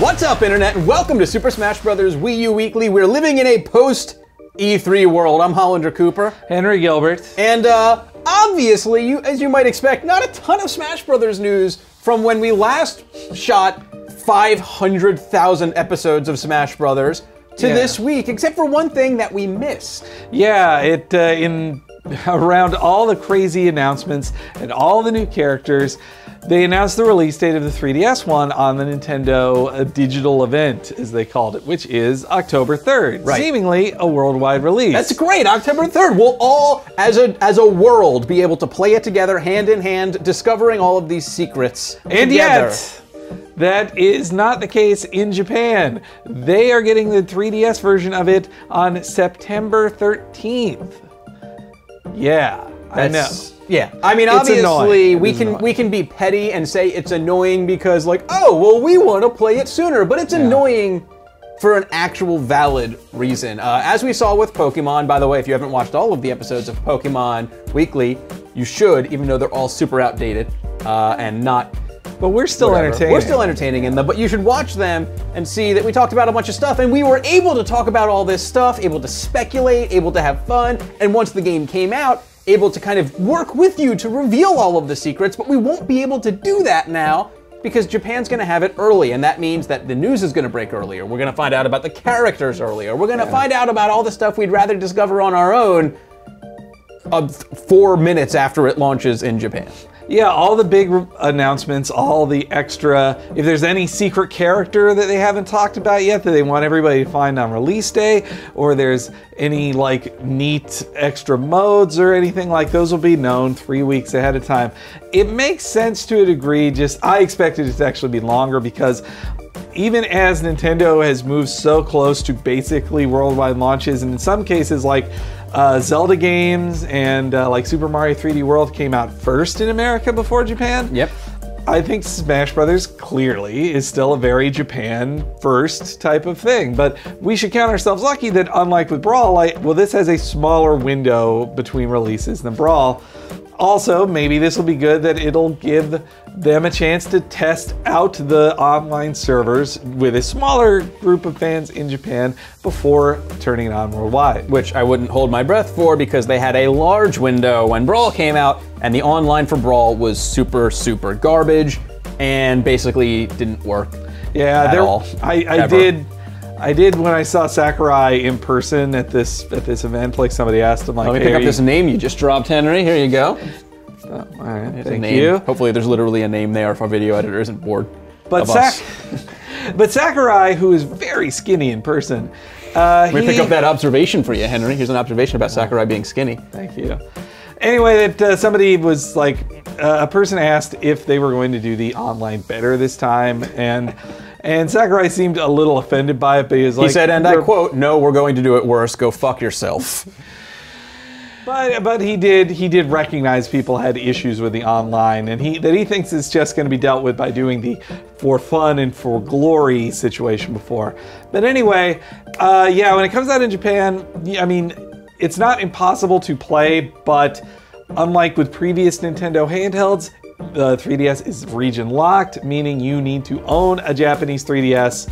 What's up, Internet, and welcome to Super Smash Bros. Wii U Weekly. We're living in a post-E3 world. I'm Hollander Cooper. Henry Gilbert. And obviously, as you might expect, not a ton of Smash Bros. News from when we last shot 500,000 episodes of Smash Bros. To this week, except for one thing that we missed. Yeah, around all the crazy announcements and all the new characters, they announced the release date of the 3DS one on the Nintendo digital event, as they called it, which is October 3rd. Right. Seemingly a worldwide release. That's great, October 3rd. We'll all, as a world, be able to play it together, hand in hand, discovering all of these secrets and together. Yet, that is not the case in Japan. They are getting the 3DS version of it on September 13th. Yeah, I know. Yeah, I mean, obviously, we can be petty and say it's annoying because, like, oh, well, we want to play it sooner, but it's annoying for an actual valid reason. As we saw with Pokemon, by the way, if you haven't watched all of the episodes of Pokemon Weekly, you should, even though they're all super outdated and not. But we're still entertaining. We're still entertaining in them, but you should watch them and see that we talked about a bunch of stuff, and we were able to talk about all this stuff, able to speculate, able to have fun, and once the game came out, able to kind of work with you to reveal all of the secrets, but we won't be able to do that now because Japan's gonna have it early, and that means that the news is gonna break earlier. We're gonna find out about the characters earlier. We're gonna find out about all the stuff we'd rather discover on our own 4 minutes after it launches in Japan. Yeah, all the big announcements, all the extra, if there's any secret character that they haven't talked about yet that they want everybody to find on release day, or there's any like neat extra modes or anything, like those will be known 3 weeks ahead of time. It makes sense to a degree, just I expected it to actually be longer because even as Nintendo has moved so close to basically worldwide launches, and in some cases like Zelda games and like Super Mario 3D World came out first in America before Japan. Yep. I think Smash Brothers clearly is still a very Japan first type of thing, but we should count ourselves lucky that unlike with Brawl, well, this has a smaller window between releases than Brawl. Also, maybe this will be good that it'll give them a chance to test out the online servers with a smaller group of fans in Japan before turning it on worldwide. Which I wouldn't hold my breath for because they had a large window when Brawl came out, and the online for Brawl was super, super garbage and basically didn't work at all. I did when I saw Sakurai in person at this event. Like somebody asked him, like, let me pick up this name you just dropped, Henry. Here you go. Oh, all right, thank you. Hopefully, there's literally a name there if our video editor isn't bored. But but Sakurai, who is very skinny in person, let me pick up that observation for you, Henry. Here's an observation about Sakurai being skinny. Thank you. Anyway, that somebody was like, a person asked if they were going to do the online better this time, and Sakurai seemed a little offended by it, but he was like... He said, and I quote, "No, we're going to do it worse. Go fuck yourself." But he did recognize people had issues with the online, and he thinks it's just going to be dealt with by doing the for fun and for glory situation before. But anyway, yeah, when it comes out in Japan, I mean, it's not impossible to play, but unlike with previous Nintendo handhelds, the 3DS is region locked, meaning you need to own a Japanese 3DS.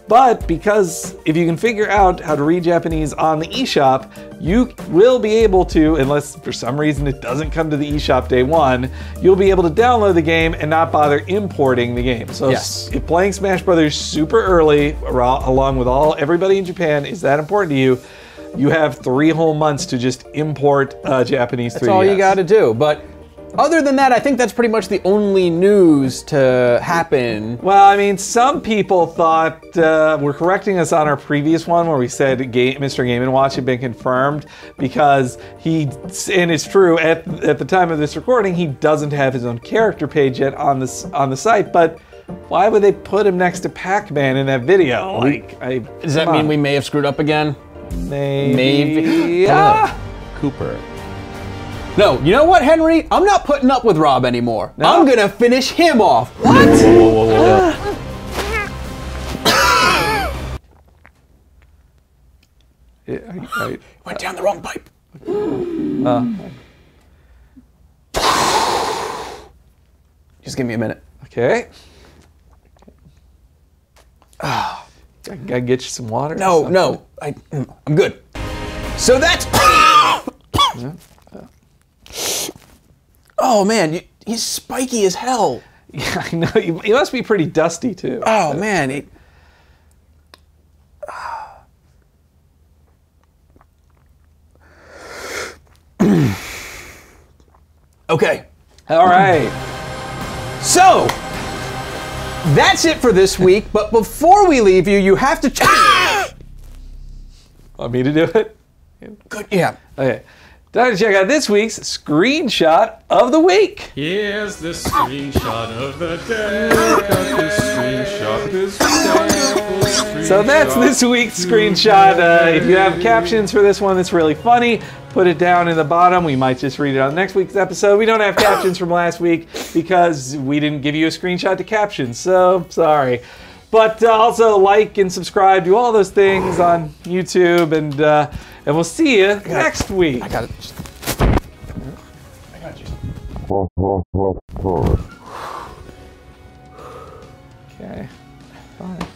But because if you can figure out how to read Japanese on the eShop, you will be able to, unless for some reason it doesn't come to the eShop day one, you'll be able to download the game and not bother importing the game. So if playing Smash Brothers super early, along with everybody in Japan, is that important to you, you have 3 whole months to just import a Japanese 3DS. That's all you gotta do. But other than that, I think that's pretty much the only news to happen. Well, I mean, some people thought, were correcting us on our previous one where we said Mr. Game & Watch had been confirmed because and it's true, at the time of this recording, he doesn't have his own character page yet on the site, but why would they put him next to Pac-Man in that video? Does that mean we may have screwed up again? Maybe. Yeah. Cooper. No, you know what, Henry? I'm not putting up with Rob anymore. No? I'm gonna finish him off. What? Whoa. Went down the wrong pipe. Just give me a minute. Okay. I gotta get you some water. No, no, I'm good. So that's. Oh man, he's spiky as hell. Yeah, I know. You must be pretty dusty too. Oh man. Okay. All right. So, that's it for this week, but before we leave you, you have to Want me to do it? Good, yeah. Okay. Time to check out this week's screenshot of the week. Here's the screenshot of the day. Got this screenshot, this sample screenshot. So that's this week's screenshot. If you have captions for this one that's really funny, put it down in the bottom. We might just read it on next week's episode. We don't have captions from last week because we didn't give you a screenshot to caption, so sorry. But also like and subscribe, do all those things on YouTube, and we'll see you next week. I got it. I got you. Okay. Bye.